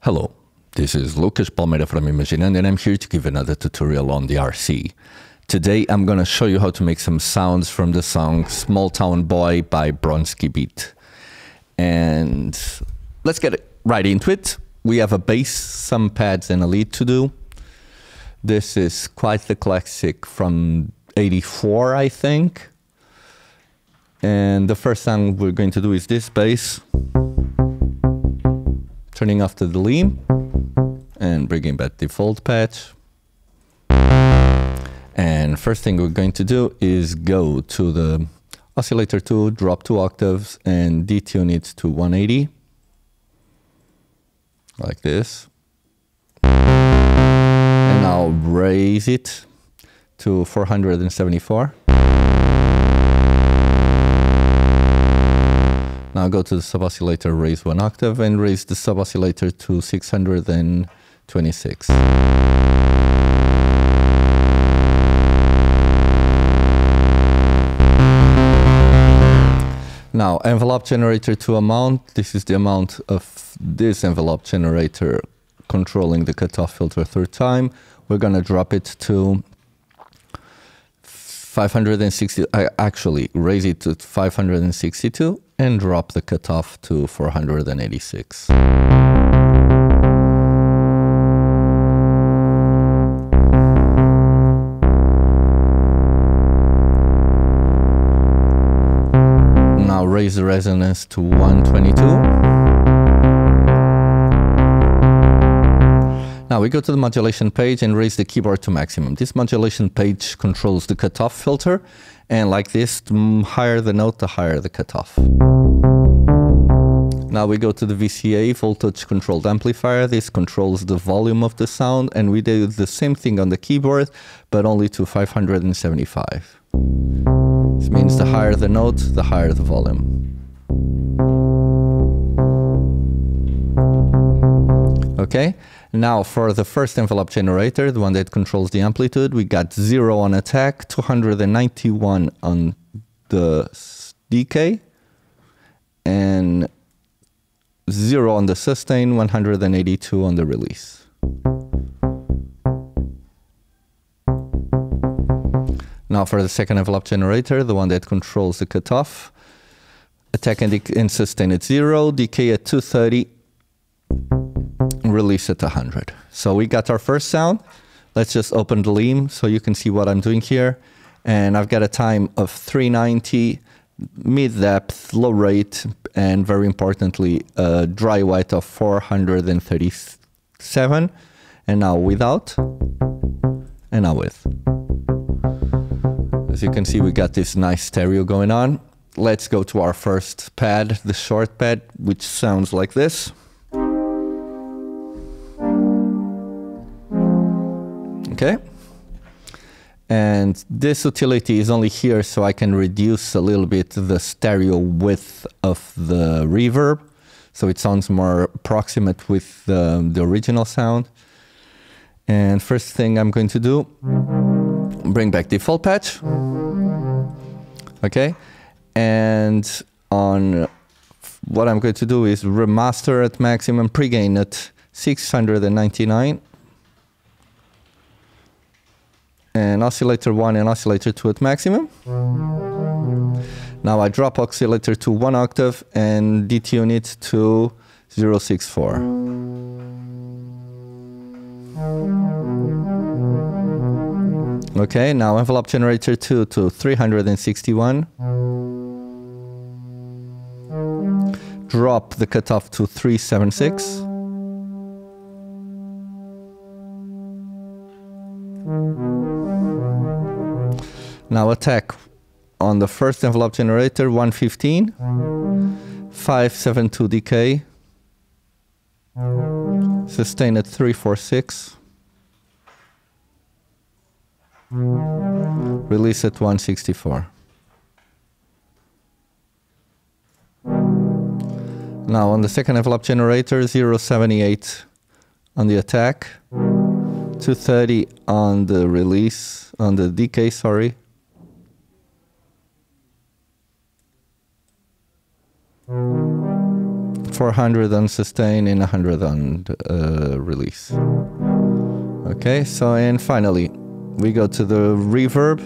Hello, this is Lucas Palmeira from Imaginando, and I'm here to give another tutorial on DRC. Today I'm going to show you how to make some sounds from the song Smalltown Boy by Bronski Beat. And let's get right into it. We have a bass, some pads and a lead to do. This is quite the classic from '84, I think. And the first sound we're going to do is this bass. Turning off the delay and bringing back default patch. And first thing we're going to do is go to the oscillator tool, drop 2 octaves and detune it to 180. Like this. And now raise it to 474. Now go to the sub-oscillator, raise 1 octave, and raise the sub-oscillator to 626. Now, envelope generator to amount. This is the amount of this envelope generator controlling the cutoff filter through time. We're going to drop it to 560, actually raise it to 562 and drop the cutoff to 486. Now raise the resonance to 122. Now we go to the modulation page and raise the keyboard to maximum. This modulation page controls the cutoff filter, and like this, the higher the note, the higher the cutoff. Now we go to the VCA, voltage controlled amplifier. This controls the volume of the sound, and we do the same thing on the keyboard, but only to 575. This means the higher the note, the higher the volume. Okay, now for the first envelope generator, the one that controls the amplitude, we got 0 on attack, 291 on the decay, and 0 on the sustain, 182 on the release. Now for the second envelope generator, the one that controls the cutoff, attack and sustain at 0, decay at 230, release at 100. So we got our first sound. Let's just open the Leam so you can see what I'm doing here. And I've got a time of 390, mid depth, low rate, and very importantly, a dry white of 437. And now without, and now with. As you can see, we got this nice stereo going on. Let's go to our first pad, the short pad, which sounds like this. Okay, and this utility is only here so I can reduce a little bit the stereo width of the reverb, so it sounds more proximate with the original sound. And first thing I'm going to do, bring back default patch. Okay, and on what I'm going to do is remaster at maximum, pregain at 699. And oscillator 1 and oscillator 2 at maximum. Now I drop oscillator to 1 octave and detune it to 064. Okay, now envelope generator 2 to 361. Drop the cutoff to 376. Now attack on the first envelope generator, 115, 572 decay, sustain at 346, release at 164. Now on the second envelope generator, 078 on the attack, 230 on the release, on the decay, sorry. 4 400 on sustain and 100 on release. Okay, so and finally we go to the reverb,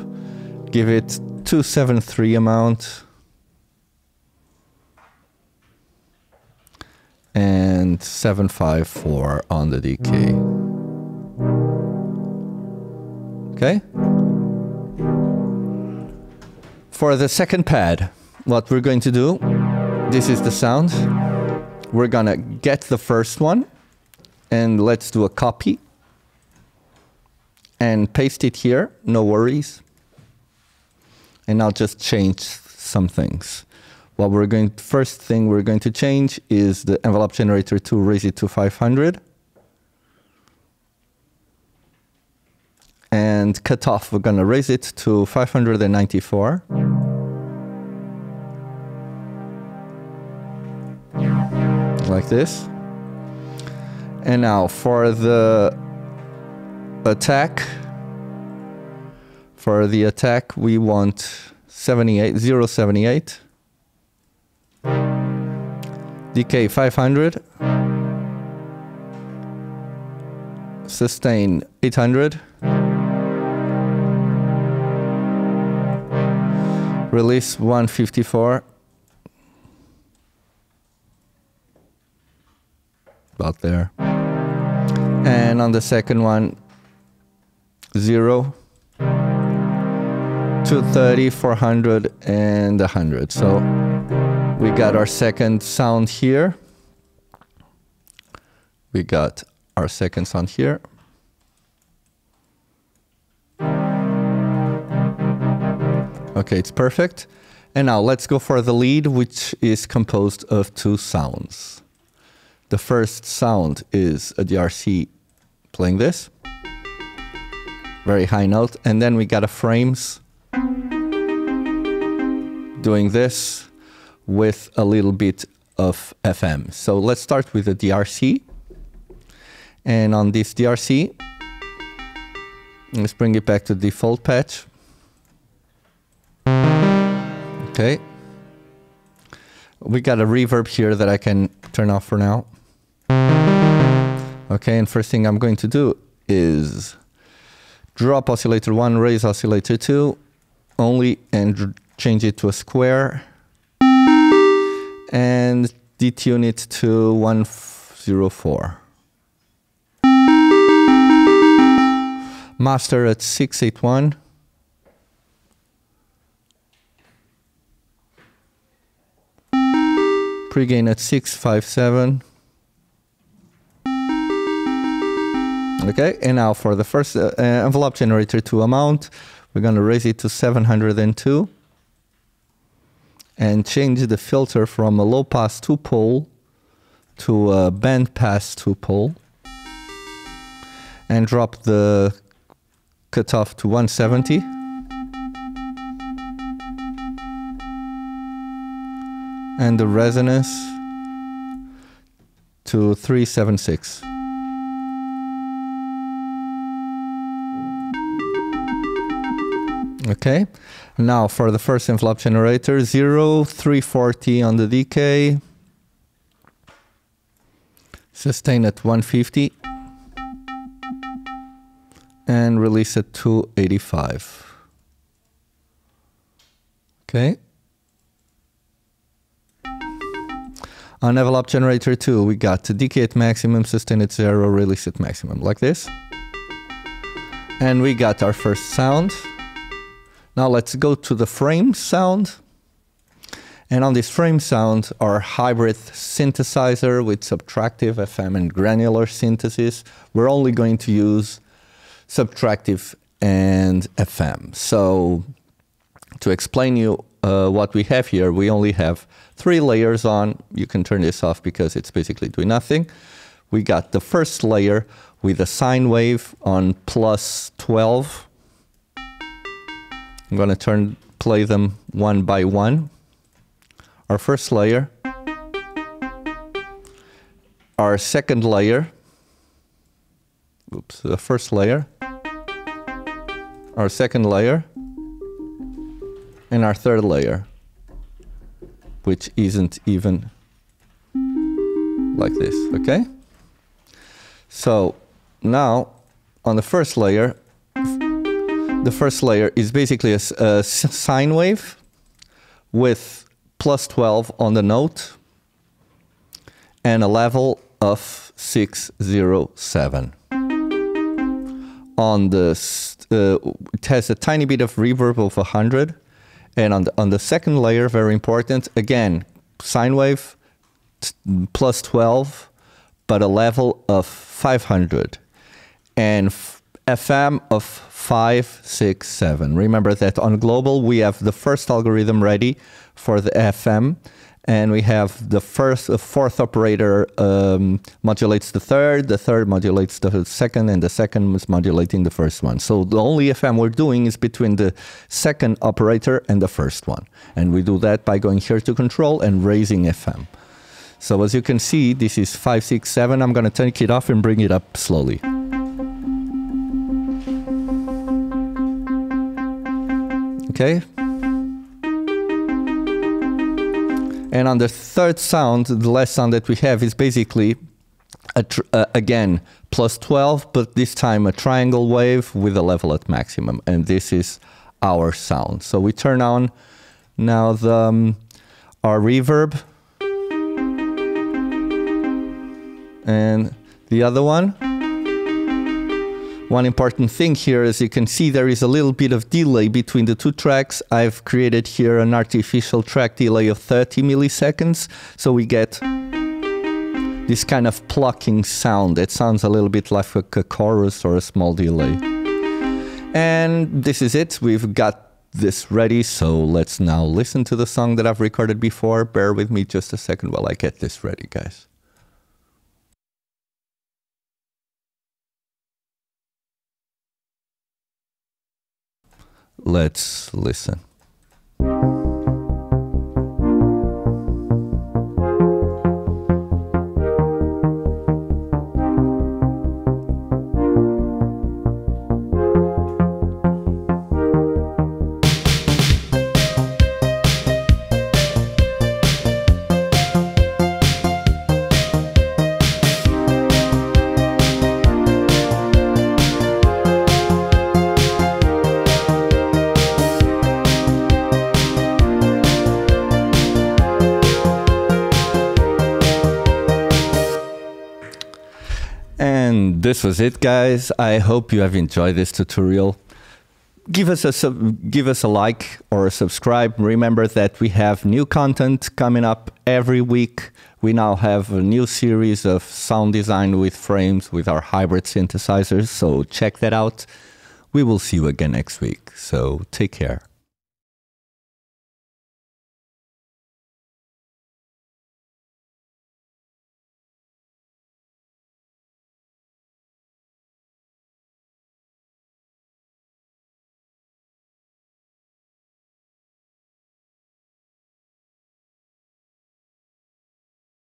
give it 273 amount and 754 on the decay. Okay. For the second pad, what we're going to do, this is the sound. We're gonna get the first one and let's do a copy and paste it here, no worries. And I'll just change some things. What we're going, first thing we're going to change is the envelope generator to raise it to 500. And cutoff, we're gonna raise it to 594. Like this. And now for the attack, we want 078. Decay 500. Sustain 800. Release 154. About there. And on the second one, 0, 230, 400, and 100. So we got our second sound here. We got our second sound here. Okay, it's perfect. And now let's go for the lead, which is composed of two sounds. The first sound is a DRC playing this. Very high note. And then we got a frames doing this with a little bit of FM. So let's start with the DRC. And on this DRC, let's bring it back to default patch. Okay. We got a reverb here that I can turn off for now. Okay, and first thing I'm going to do is drop oscillator 1, raise oscillator 2 only, and change it to a square. And detune it to 104. Master at 681. Pregain at 657. Okay, and now for the first envelope generator to amount, we're going to raise it to 702 and change the filter from a low pass 2-pole to a band pass 2-pole and drop the cutoff to 170. And the resonance to 376. Okay, now for the first envelope generator, 0, 340 on the decay, sustain at 150, and release at 285. Okay. On envelope generator 2, we got to decay at maximum, sustain at 0, release at maximum, like this. And we got our first sound. Now let's go to the frame sound. And on this frame sound, our hybrid synthesizer with subtractive, FM, and granular synthesis. We're only going to use subtractive and FM. So to explain you what we have here, we only have 3 layers on. You can turn this off because it's basically doing nothing. We got the first layer with a sine wave on plus 12. I'm going to play them one by one. Our first layer. Our second layer. Oops, the first layer. Our second layer. And our third layer, which isn't even like this, okay? So now on the first layer is basically a sine wave with +12 on the note and a level of 607. On the it has a tiny bit of reverb of 100, and on the second layer, very important, again, sine wave +12, but a level of 500, and FM of 5, 6, 7. Remember that on global we have the first algorithm ready for the FM, and we have the fourth operator modulates the third modulates the second, and the second is modulating the first one. So the only FM we're doing is between the second operator and the first one. And we do that by going here to control and raising FM. So as you can see, this is 5, 6, 7. I'm going to take it off and bring it up slowly. Okay. And on the third sound, the last sound that we have is basically, again, +12, but this time a triangle wave with a level at maximum. And this is our sound. So we turn on now our reverb. And the other one. One important thing here, as you can see, there is a little bit of delay between the two tracks. I've created here an artificial track delay of 30 milliseconds. So we get this kind of plucking sound. It sounds a little bit like a chorus or a small delay. And this is it. We've got this ready. So let's now listen to the song that I've recorded before. Bear with me just a second while I get this ready, guys. Let's listen. And this was it, guys. I hope you have enjoyed this tutorial. Give us a like or a subscribe. Remember that we have new content coming up every week. We now have a new series of sound design with frames with our hybrid synthesizers. So check that out. We will see you again next week. So take care.